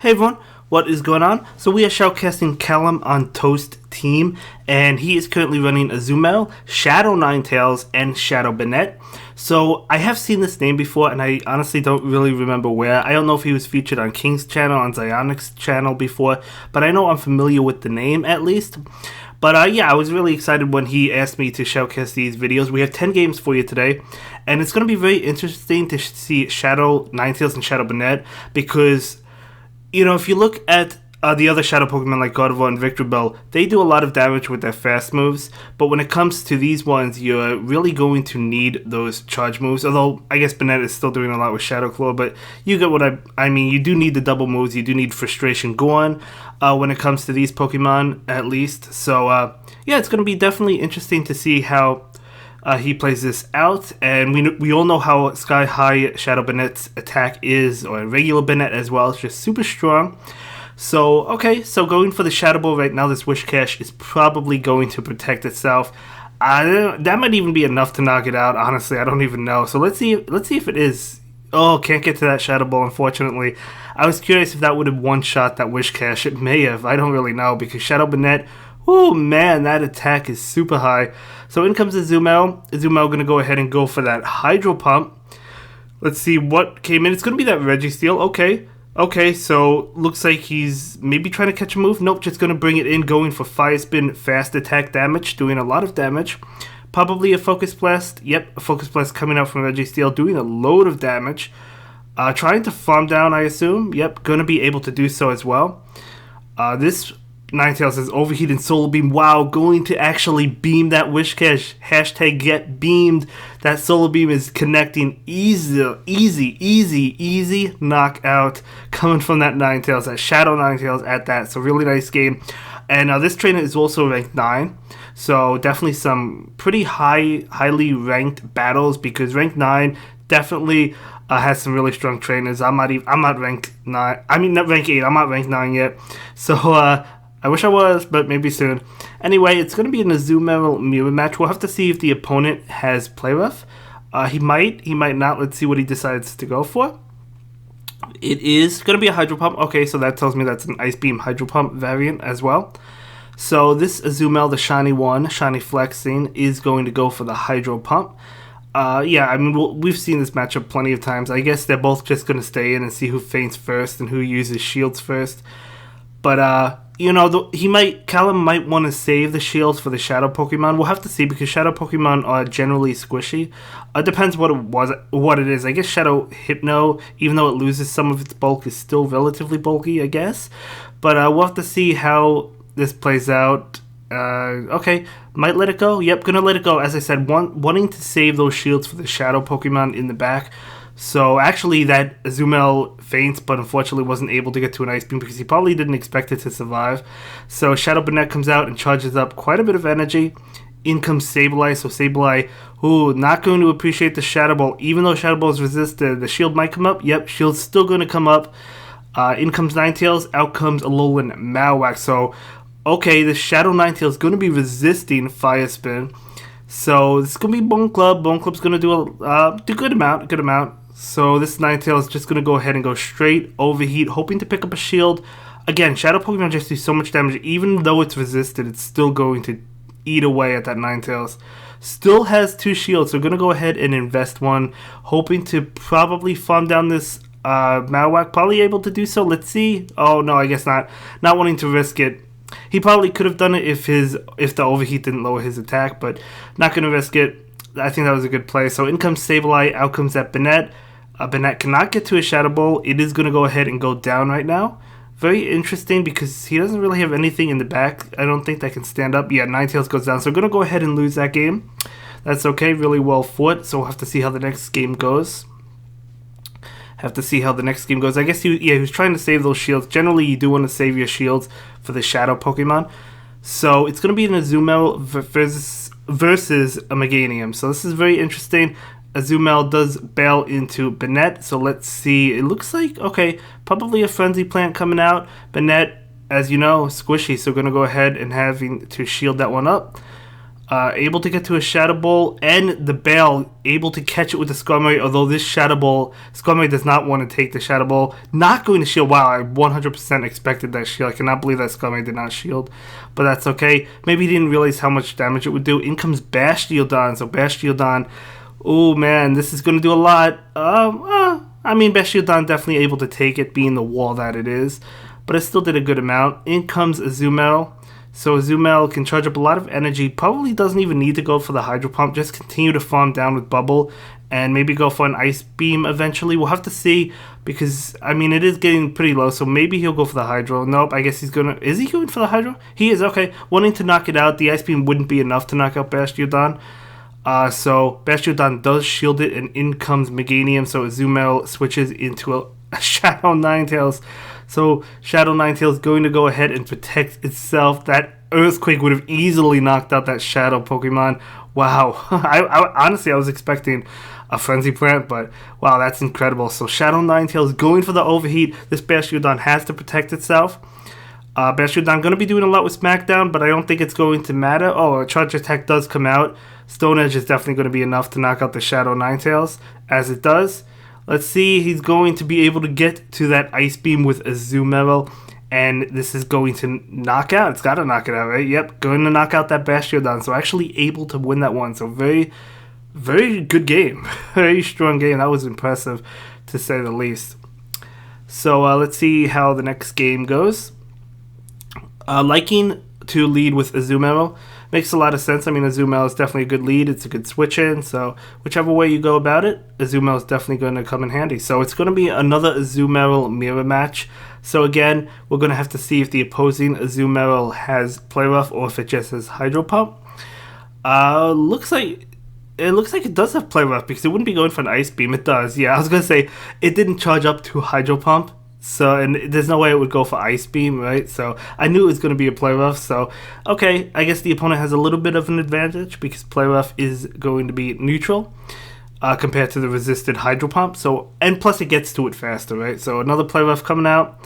Hey everyone, what is going on? So we are shoutcasting CallumOnToast team, and he is currently running Azumel, Shadow Ninetales, and Shadow Bennett. So I have seen this name before, and I honestly don't really remember where. I don't know if he was featured on King's channel, on Zionic's channel before, but I know I'm familiar with the name at least. But yeah, I was really excited when he asked me to shoutcast these videos. We have 10 games for you today, and it's going to be very interesting to see Shadow Ninetales and Shadow Bennett because, you know, if you look at the other Shadow Pokemon like Gardevoir and Victreebel, they do a lot of damage with their fast moves, but when it comes to these ones, you're really going to need those charge moves, although I guess Bennett is still doing a lot with Shadow Claw, but you get what I mean. You do need the double moves, you do need Frustration Gorn when it comes to these Pokemon, at least. So, yeah, it's going to be definitely interesting to see how he plays this out, and we all know how Sky High Shadow Bennett's attack is, or regular Bennett as well. It's just super strong. So, okay, so going for the Shadow Ball right now, this Wish Cache is probably going to protect itself. That might even be enough to knock it out, honestly. I don't even know. So let's see if it is. Oh, can't get to that Shadow Ball, unfortunately. I was curious if that would have one-shot that Wish Cache. It may have. I don't really know, because Shadow Bennett, oh man, that attack is super high. So in comes Azumel. Azumel going to go ahead and go for that Hydro Pump. Let's see what came in. It's going to be that Registeel. Okay, so looks like he's maybe trying to catch a move. Nope, just going to bring it in, going for Fire Spin, fast attack damage, doing a lot of damage. Probably a Focus Blast. Yep, a Focus Blast coming out from Registeel, doing a load of damage. Trying to farm down, I assume. Yep, going to be able to do so as well. This Ninetales says Overheat and Solar Beam. Wow, going to actually beam that Wish Cache. Hashtag get beamed. That Solar Beam is connecting. Easy knockout coming from that Ninetales, that Shadow Ninetales at that. So really nice game. And this trainer is also ranked 9. So definitely some pretty highly ranked battles, because rank 9 definitely has some really strong trainers. I'm not ranked 9. I mean, not rank 8. I'm not ranked 9 yet. So I wish I was, but maybe soon. Anyway, it's going to be an Azumel mirror match. We'll have to see if the opponent has Play Rough. He might not. Let's see what he decides to go for. It is going to be a Hydro Pump. Okay, so that tells me that's an Ice Beam Hydro Pump variant as well. So this Azumel, the shiny one, shiny flexing, is going to go for the Hydro Pump. Yeah, I mean, we've seen this matchup plenty of times. I guess they're both just going to stay in and see who faints first and who uses shields first. But, you know, Callum might want to save the shields for the Shadow Pokemon. We'll have to see, because Shadow Pokemon are generally squishy. It depends what it is. I guess Shadow Hypno, even though it loses some of its bulk, is still relatively bulky, I guess. But we'll have to see how this plays out. Okay, might let it go. Yep, gonna let it go. As I said, wanting to save those shields for the Shadow Pokemon in the back. So actually that Azumel faints, but unfortunately wasn't able to get to an Ice Beam because he probably didn't expect it to survive. So Shadow Bennett comes out and charges up quite a bit of energy. In comes Sableye. So Sableye, not going to appreciate the Shadow Ball. Even though Shadow Ball is resisted, the shield might come up. Yep, shield's still going to come up. In comes Ninetales. Out comes Alolan Marowak. So, okay, the Shadow Ninetales is going to be resisting Fire Spin. So this is going to be Bone Club. Bone Club's going to do a good amount. So this Ninetales is just going to go ahead and go straight Overheat, hoping to pick up a shield. Again, Shadow Pokemon just do so much damage. Even though it's resisted, it's still going to eat away at that Ninetales. Still has 2 shields, so going to go ahead and invest 1, hoping to probably farm down this Marowak. Probably able to do so. Let's see. Oh, no, I guess not. Not wanting to risk it. He probably could have done it if the Overheat didn't lower his attack, but not going to risk it. I think that was a good play. So in comes Sableye, out comes that Bennett. Bennett cannot get to his Shadow Ball. It is going to go ahead and go down right now. Very interesting, because he doesn't really have anything in the back. I don't think that can stand up. Yeah, Ninetales goes down. So we're going to go ahead and lose that game. That's okay. Really well fought. So we'll have to see how the next game goes. I guess he was trying to save those shields. Generally, you do want to save your shields for the Shadow Pokemon. So it's going to be an Azumel versus a Meganium. So this is very interesting. Azumel does bail into Bennett. So let's see. It looks like, okay, probably a Frenzy Plant coming out. Bennett, as you know, squishy. So going to go ahead and having to shield that one up. Able to get to a Shadow Ball, and the Bale able to catch it with the Skarmory, although this Shadow Ball, Skarmory does not want to take the Shadow Ball. Not going to shield. Wow, I 100% expected that shield. I cannot believe that Skarmory did not shield, but that's okay. Maybe he didn't realize how much damage it would do. In comes Bastiodon, so Bastiodon, oh man, this is going to do a lot. I mean, Bastiodon definitely able to take it, being the wall that it is, but it still did a good amount. In comes Azumarill. So Azumarill can charge up a lot of energy, probably doesn't even need to go for the Hydro Pump, just continue to farm down with Bubble, and maybe go for an Ice Beam eventually. We'll have to see, because, I mean, it is getting pretty low, so maybe he'll go for the Hydro. Nope, I guess he's gonna... Is he going for the Hydro? He is, okay. Wanting to knock it out, the Ice Beam wouldn't be enough to knock out Bastiodon. So Bastiodon does shield it, and in comes Meganium, so Azumarill switches into a Shadow Ninetales. So Shadow Ninetales going to go ahead and protect itself. That Earthquake would have easily knocked out that Shadow Pokemon. Wow. Honestly, I was expecting a Frenzy Plant, but wow, that's incredible. So Shadow Ninetales going for the Overheat. This Bastiodon has to protect itself. Bastiodon going to be doing a lot with Smackdown, but I don't think it's going to matter. Oh, a Charge Attack does come out. Stone Edge is definitely going to be enough to knock out the Shadow Ninetales, as it does. Let's see, he's going to be able to get to that Ice Beam with Azumarill, and this is going to knock out. It's got to knock it out, right? Yep, going to knock out that Bastiodon. So actually able to win that one. So very, very good game. Very strong game. That was impressive, to say the least. So let's see how the next game goes. Liking to lead with Azumarill. Makes a lot of sense. I mean, Azumarill is definitely a good lead. It's a good switch in. So whichever way you go about it, Azumarill is definitely going to come in handy. So it's going to be another Azumarill mirror match. So again, we're going to have to see if the opposing Azumarill has Play Rough or if it just has Hydro Pump. Looks like it does have Play Rough, because it wouldn't be going for an Ice Beam. It does. Yeah, I was going to say it didn't charge up to Hydro Pump. So, and there's no way it would go for Ice Beam, right? So, I knew it was going to be a Play Rough. So, okay, I guess the opponent has a little bit of an advantage, because Play Rough is going to be neutral compared to the resisted Hydro Pump. So, and plus it gets to it faster, right? So, another Play Rough coming out.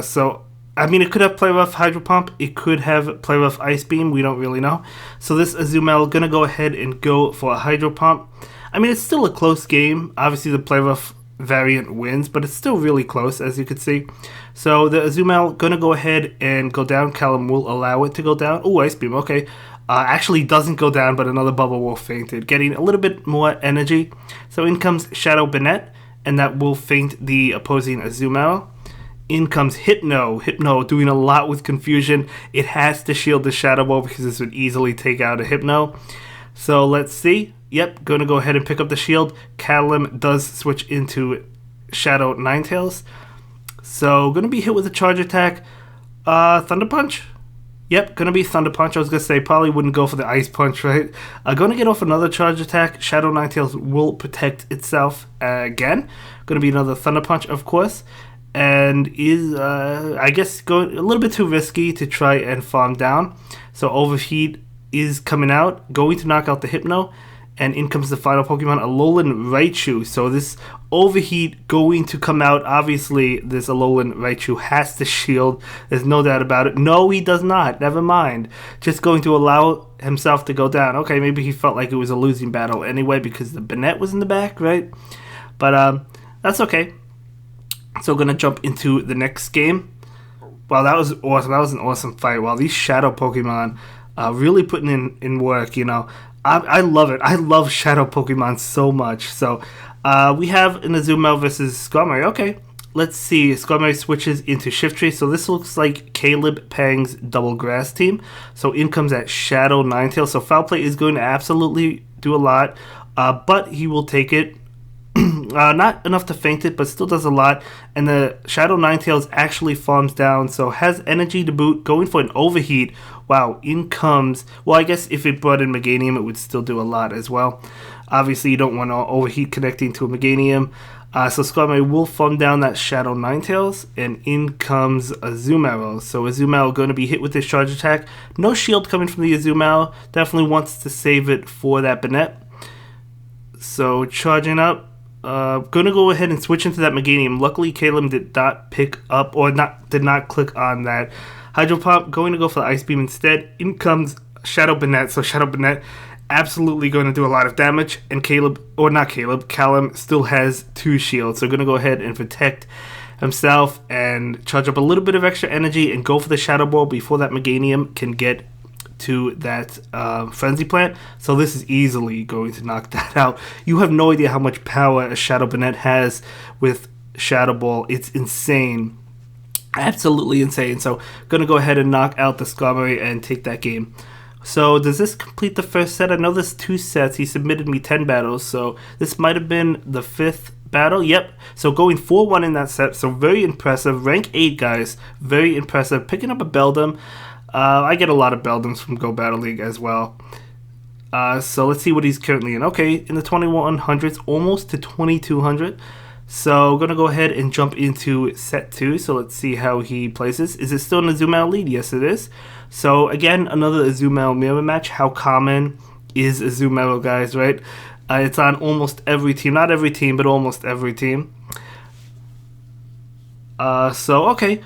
So, I mean, it could have Play Rough Hydro Pump. It could have Play Rough Ice Beam. We don't really know. So, this Azumarill going to go ahead and go for a Hydro Pump. I mean, it's still a close game. Obviously, the Play Rough variant wins, but it's still really close, as you can see. So the Azumarill gonna go ahead and go down. Callum will allow it to go down. Oh, Ice Beam, okay. Actually doesn't go down, but another Bubble Wolf fainted, getting a little bit more energy. So in comes Shadow Banette, and that will feint the opposing Azumarill. In comes Hypno. Hypno doing a lot with confusion. It has to shield the Shadow Ball, because this would easily take out a Hypno. So let's see. Yep, going to go ahead and pick up the shield. Callum does switch into Shadow Ninetales. So, going to be hit with a Charge Attack. Thunder Punch? Yep, going to be Thunder Punch. I was going to say, probably wouldn't go for the Ice Punch, right? Going to get off another Charge Attack. Shadow Ninetales will protect itself again. Going to be another Thunder Punch, of course. And is, I guess, going a little bit too risky to try and farm down. So, Overheat is coming out. Going to knock out the Hypno. And in comes the final Pokemon, Alolan Raichu. So this Overheat going to come out. Obviously, this Alolan Raichu has to shield. There's no doubt about it. No, he does not. Never mind. Just going to allow himself to go down. Okay, maybe he felt like it was a losing battle anyway, because the Banette was in the back, right? But that's okay. So going to jump into the next game. Wow, that was awesome. That was an awesome fight. Wow, these Shadow Pokemon really putting in work, you know. I love it. I love Shadow Pokemon so much. So, we have an Azumarill versus Skarmory. Okay, let's see. Skarmory switches into Shiftry. So, this looks like Caleb Pang's Double Grass team. So, in comes that Shadow Ninetales. So, Foul Play is going to absolutely do a lot. But he will take it. Not enough to feint it, but still does a lot. And the Shadow Ninetales actually farms down, so has energy to boot, going for an Overheat. Wow, in comes... Well, I guess if it brought in Meganium, it would still do a lot as well. Obviously, you don't want to Overheat connecting to a Meganium. So Skarmory will farm down that Shadow Ninetales, and in comes Azumarill. So Azumarill going to be hit with this Charge Attack. No shield coming from the Azumarill. Definitely wants to save it for that Banette. So charging up. Going to go ahead and switch into that Meganium. Luckily, Caleb did not pick up, or did not click on that Hydro Pump. Going to go for the Ice Beam instead. In comes Shadow Banette. So Shadow Banette absolutely going to do a lot of damage, and Callum still has 2 shields, so going to go ahead and protect himself and charge up a little bit of extra energy and go for the Shadow Ball before that Meganium can get to that Frenzy Plant. So this is easily going to knock that out. You have no idea how much power a Shadow Banette has with Shadow Ball. It's insane. Absolutely insane. So gonna go ahead and knock out the Skarmory and take that game. So does this complete the first set? I know there's 2 sets. He submitted me 10 battles, so this might have been the 5th battle. Yep. So going 4-1 in that set. So very impressive. Rank 8, guys. Very impressive. Picking up a Beldum. I get a lot of Beldums from Go Battle League as well. So let's see what he's currently in. Okay, in the 2100s, almost to 2200. So going to go ahead and jump into set 2. So let's see how he plays this. Is it still in a Azumarill lead? Yes, it is. So again, another Azumarill mirror match. How common is Azumarill, guys, right? It's on almost every team. Not every team, but almost every team. Okay,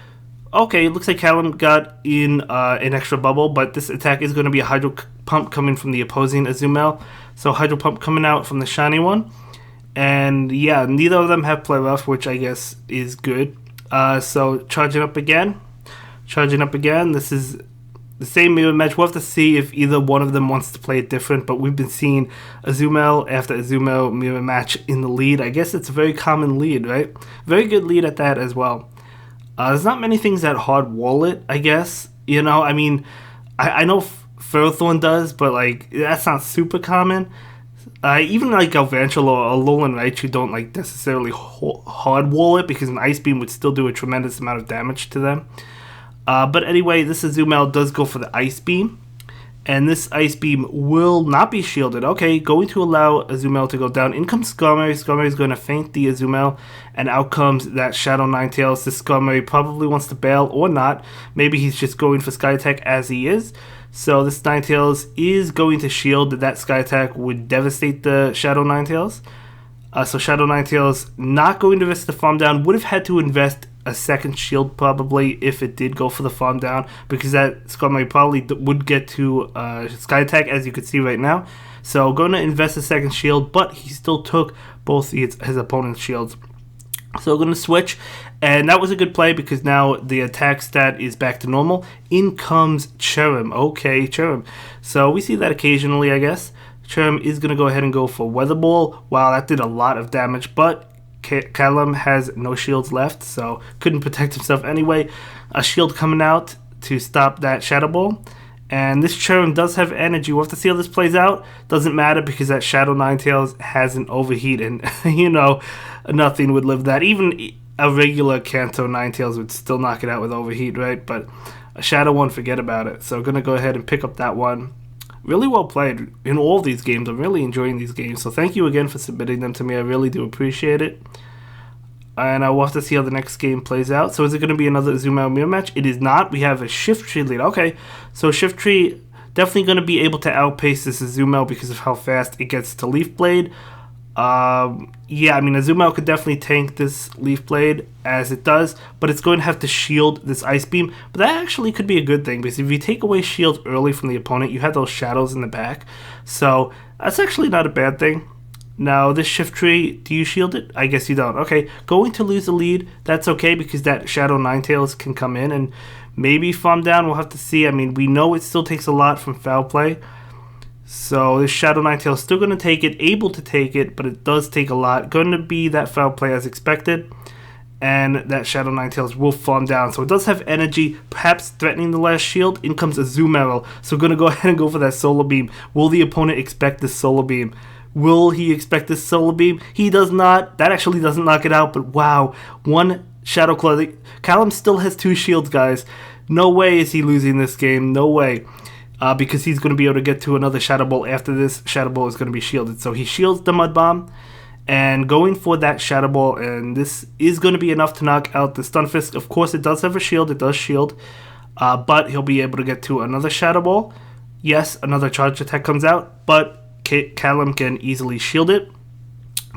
looks like Callum got in an extra bubble, but this attack is going to be a Hydro Pump coming from the opposing Azumarill. So Hydro Pump coming out from the shiny one. And yeah, neither of them have play rough, which I guess is good. So charging up again. This is the same mirror match. We'll have to see if either one of them wants to play it different, but we've been seeing Azumarill after Azumarill mirror match in the lead. I guess it's a very common lead, right? Very good lead at that as well. There's not many things that hard wall it, I guess. You know, I mean, I know Ferrothorn does, but like that's not super common. Even like Galvantula or Alolan Raichu don't like necessarily hard wall it, because an Ice Beam would still do a tremendous amount of damage to them. But anyway, this Azumarill does go for the Ice Beam, and this Ice Beam will not be shielded. Okay, going to allow Azumarill to go down. In comes Skarmory. Skarmory is going to feint the Azumarill, and out comes that Shadow Ninetales. This Skarmory probably wants to bail or not. Maybe he's just going for Sky Attack as he is. So this Ninetales is going to shield. That Sky Attack would devastate the Shadow Ninetales. So Shadow Ninetales not going to risk the farm down. Would have had to invest a second shield probably if it did go for the farm down, because that Skarmory probably would get to Sky Attack, as you can see right now. So going to invest a second shield, but he still took both his opponent's shields. So going to switch, and that was a good play because now the attack stat is back to normal. In comes Cherrim. Okay, Cherrim. So we see that occasionally, I guess. Cherrim is going to go ahead and go for Weather Ball. Wow, that did a lot of damage, but Callum has no shields left, so couldn't protect himself anyway. A shield coming out to stop that Shadow Ball. And this Cherrim does have energy. We'll have to see how this plays out. Doesn't matter because that Shadow Ninetales has an overheat, and you know, nothing would live that. Even a regular Kanto Ninetales would still knock it out with overheat, right? But a Shadow one, forget about it. So gonna go ahead and pick up that one. Really well played in all these games. I'm really enjoying these games. So thank you again for submitting them to me. I really do appreciate it. And I will have to see how the next game plays out. So is it going to be another Azumarill mirror match? It is not. We have a Shiftry lead. Okay, so Shiftry definitely going to be able to outpace this Azumarill because of how fast it gets to Leaf Blade. Yeah, I mean, Azumarill could definitely tank this Leaf Blade as it does, but it's going to have to shield this Ice Beam. But that actually could be a good thing, because if you take away shield early from the opponent, you have those shadows in the back. So that's actually not a bad thing. Now, this Shiftry, do you shield it? I guess you don't. Okay, going to lose the lead, that's okay, because that Shadow Ninetales can come in and maybe farm down. We'll have to see. I mean, we know it still takes a lot from foul play. So this Shadow Ninetales is still going to take it, able to take it, but it does take a lot. Going to be that foul play as expected, and that Shadow Ninetales will farm down. So it does have energy, perhaps threatening the last shield. In comes Azumarill. So we're going to go ahead and go for that Solar Beam. Will the opponent expect this Solar Beam? Will he expect this Solar Beam? He does not. That actually doesn't knock it out, but wow. One Shadow Claw. Callum still has 2 shields, guys. No way is he losing this game. No way. Because he's going to be able to get to another Shadow Ball after this. Shadow Ball is going to be shielded. So he shields the Mud Bomb and going for that Shadow Ball. And this is going to be enough to knock out the Stunfisk. Of course, it does have a shield. It does shield. But he'll be able to get to another Shadow Ball. Yes, another charge attack comes out. But Callum can easily shield it.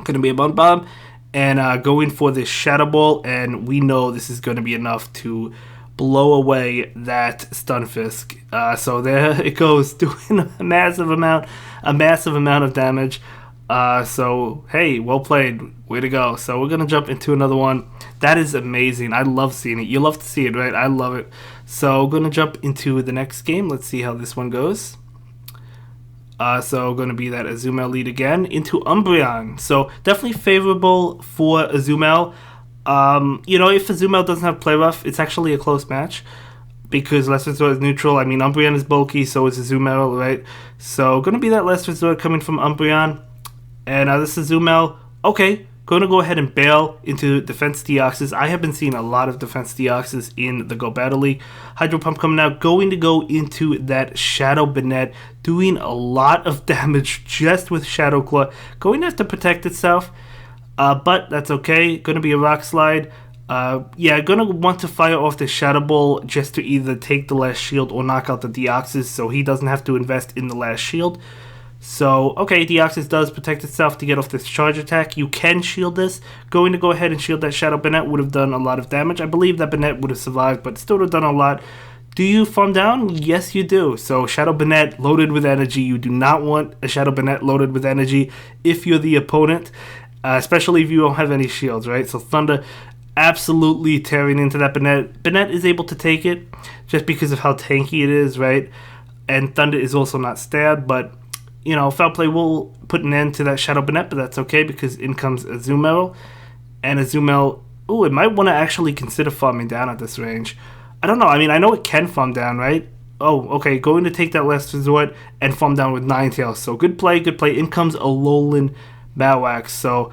Going to be a Mud Bomb. And going for this Shadow Ball. And we know this is going to be enough to blow away that Stunfisk. So there it goes, doing a massive amount of damage. So hey, well played, way to go. So we're gonna jump into another one. That is amazing. I love seeing it. You love to see it, right? I love it. So we're gonna jump into the next game. Let's see how this one goes. So going to be that Azumel lead again into Umbreon. So definitely favorable for Azumel. If Azumel doesn't have Play Rough, it's actually a close match because Last Resort is neutral. I mean, Umbreon is bulky, so is Azumel, right? So going to be that Last Resort coming from Umbreon. And this is Azumel. Okay, going to go ahead and bail into Defense Deoxys. I have been seeing a lot of Defense Deoxys in the Go Battle League. Hydro Pump coming out, going to go into that Shadow Banette, doing a lot of damage just with Shadow Claw. Going to have to protect itself, but that's okay. Going to be a Rock Slide. Going to want to fire off the Shadow Ball just to either take the last shield or knock out the Deoxys so he doesn't have to invest in the last shield. So, okay, Deoxys does protect itself to get off this charge attack. You can shield this. Going to go ahead and shield that Shadow Banette would have done a lot of damage. I believe that Banette would have survived, but still would have done a lot. Do you farm down? Yes, you do. So, Shadow Banette loaded with energy. You do not want a Shadow Banette loaded with energy if you're the opponent, especially if you don't have any shields, right? So, Thunder absolutely tearing into that Banette. Banette is able to take it just because of how tanky it is, right? And Thunder is also not stabbed, but Foul Play will put an end to that Shadow Banette, but that's okay because in comes Azumel. And Azumel, it might want to actually consider farming down at this range. I don't know. I mean, I know it can farm down, right? Oh, okay. Going to take that Last Resort and farm down with Ninetales. So good play, good play. In comes Alolan Malwax. So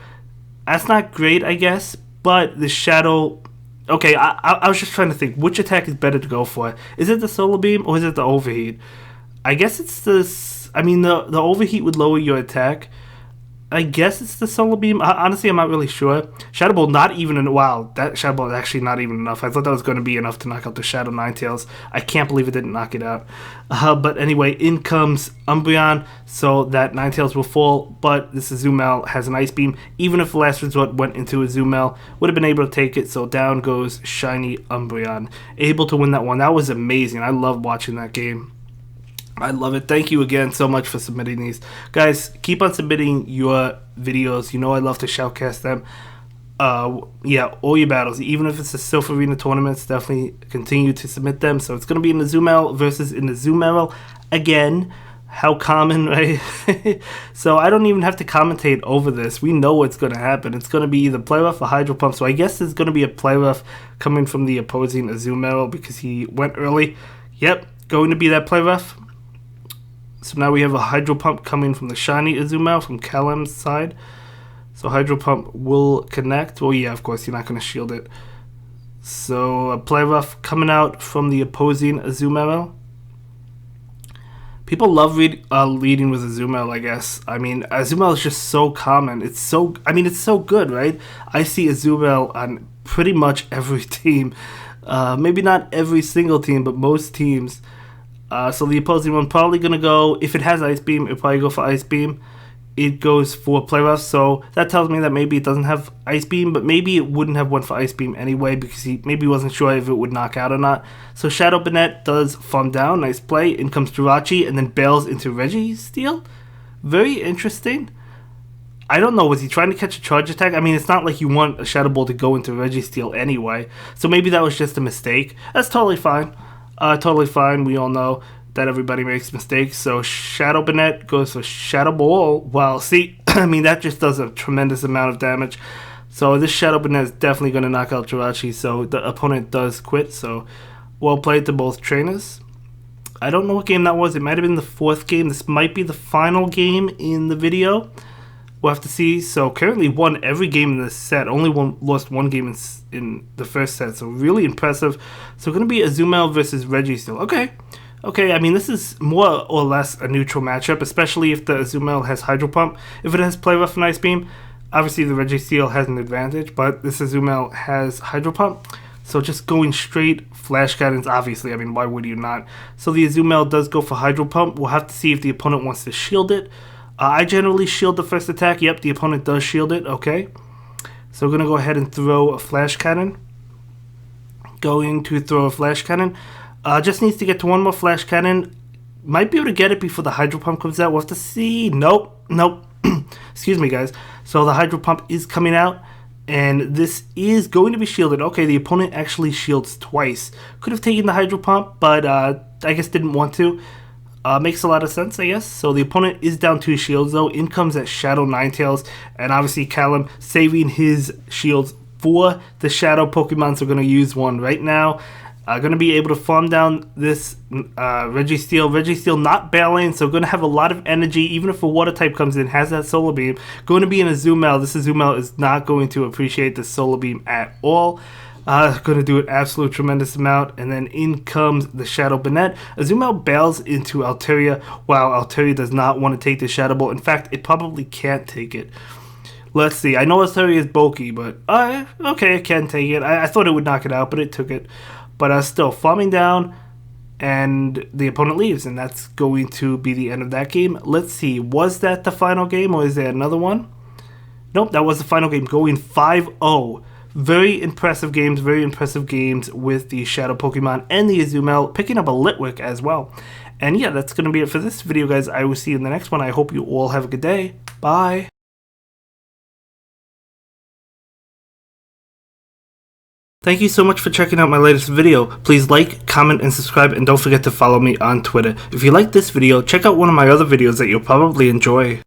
that's not great, I guess. But the Shadow... Okay, I was just trying to think. Which attack is better to go for? Is it the Solar Beam or is it the Overheat? I guess it's the... I mean, the Overheat would lower your attack. I guess it's the Solar Beam. Honestly, I'm not really sure. Shadow Ball, not even... Wow, that Shadow Ball is actually not even enough. I thought that was going to be enough to knock out the Shadow Ninetales. I can't believe it didn't knock it out. But anyway, in comes Umbreon, so that Ninetales will fall. But this Azumel has an Ice Beam. Even if the Last Resort went into Azumel, would have been able to take it. So down goes Shiny Umbreon. Able to win that one. That was amazing. I love watching that game. I love it. Thank you again so much for submitting these. Guys, keep on submitting your videos. I love to shoutcast them. All your battles. Even if it's the Silph Arena tournaments, definitely continue to submit them. So it's going to be in Azumel versus in Azumel again. How common, right? So I don't even have to commentate over this. We know what's going to happen. It's going to be either Play Rough or Hydro Pump. So I guess there's going to be a Play Rough coming from the opposing Azumel because he went early. Yep, going to be that Play Rough. So now we have a Hydro Pump coming from the Shiny Azumel from Callum's side. So Hydro Pump will connect. Well, yeah, of course, you're not going to shield it. So a Play Rough coming out from the opposing Azumel. People love leading with Azumel, I guess. I mean, Azumel is just so common. It's so good, right? I see Azumel on pretty much every team. Maybe not every single team, but most teams. So the opposing one probably going to go, if it has Ice Beam, it'll probably go for Ice Beam. It goes for Play Rough, so that tells me that maybe it doesn't have Ice Beam, but maybe it wouldn't have went for Ice Beam anyway because he maybe wasn't sure if it would knock out or not. So Shadow Banette does farm down, nice play. In comes Jirachi and then bails into Registeel. Very interesting. I don't know, was he trying to catch a charge attack? I mean, it's not like you want a Shadow Ball to go into Registeel anyway, so maybe that was just a mistake. That's totally fine. Totally fine. We all know that everybody makes mistakes. So Shadow Banette goes for Shadow Ball. Well, see, I mean, that just does a tremendous amount of damage. So this Shadow Banette is definitely going to knock out Jirachi. So the opponent does quit. So well played to both trainers. I don't know what game that was. It might have been the fourth game. This might be the final game in the video. We'll have to see. So currently won every game in this set. Only lost one game in the first set. So really impressive. So going to be Azumel versus Registeel. Okay, I mean, this is more or less a neutral matchup, especially if the Azumel has Hydro Pump. If it has Play Rough and Ice Beam, obviously the Registeel has an advantage, but this Azumel has Hydro Pump. So just going straight Flash Cannons, obviously. I mean, why would you not? So the Azumel does go for Hydro Pump. We'll have to see if the opponent wants to shield it. I generally shield the first attack. Yep, the opponent does shield it. Okay. So we're going to go ahead and throw a Flash Cannon. Going to throw a flash cannon. Just needs to get to one more flash cannon. Might be able to get it before the hydro pump comes out. We'll have to see. Nope. Excuse me, guys. So the hydro pump is coming out, and this is going to be shielded. Okay, the opponent actually shields twice. Could have taken the hydro pump, but I guess didn't want to. Makes a lot of sense, I guess. So the opponent is down 2 shields, though. In comes that Shadow Ninetales, and obviously Callum saving his shields for the Shadow Pokemon, so we're going to use one right now. Going to be able to farm down this Registeel. Registeel not bailing, so going to have a lot of energy, even if a Water type comes in, has that Solar Beam. Going to be in a Azumarill. This Azumarill is not going to appreciate the Solar Beam at all. Going to do an absolute tremendous amount, and then in comes the Shadow Banette. Azumarill bails into Altaria, while Altaria does not want to take the Shadow Ball. In fact, it probably can't take it. Let's see. I know Altaria is bulky, but okay, it can take it. I thought it would knock it out, but it took it. But still, farming down, and the opponent leaves, and that's going to be the end of that game. Let's see. Was that the final game, or is there another one? Nope, that was the final game, going 5-0. Very impressive games with the Shadow Pokemon and the Azumarill, picking up a Litwick as well. And yeah, that's going to be it for this video, guys. I will see you in the next one. I hope you all have a good day. Bye. Thank you so much for checking out my latest video. Please like, comment, and subscribe, and don't forget to follow me on Twitter. If you like this video, check out one of my other videos that you'll probably enjoy.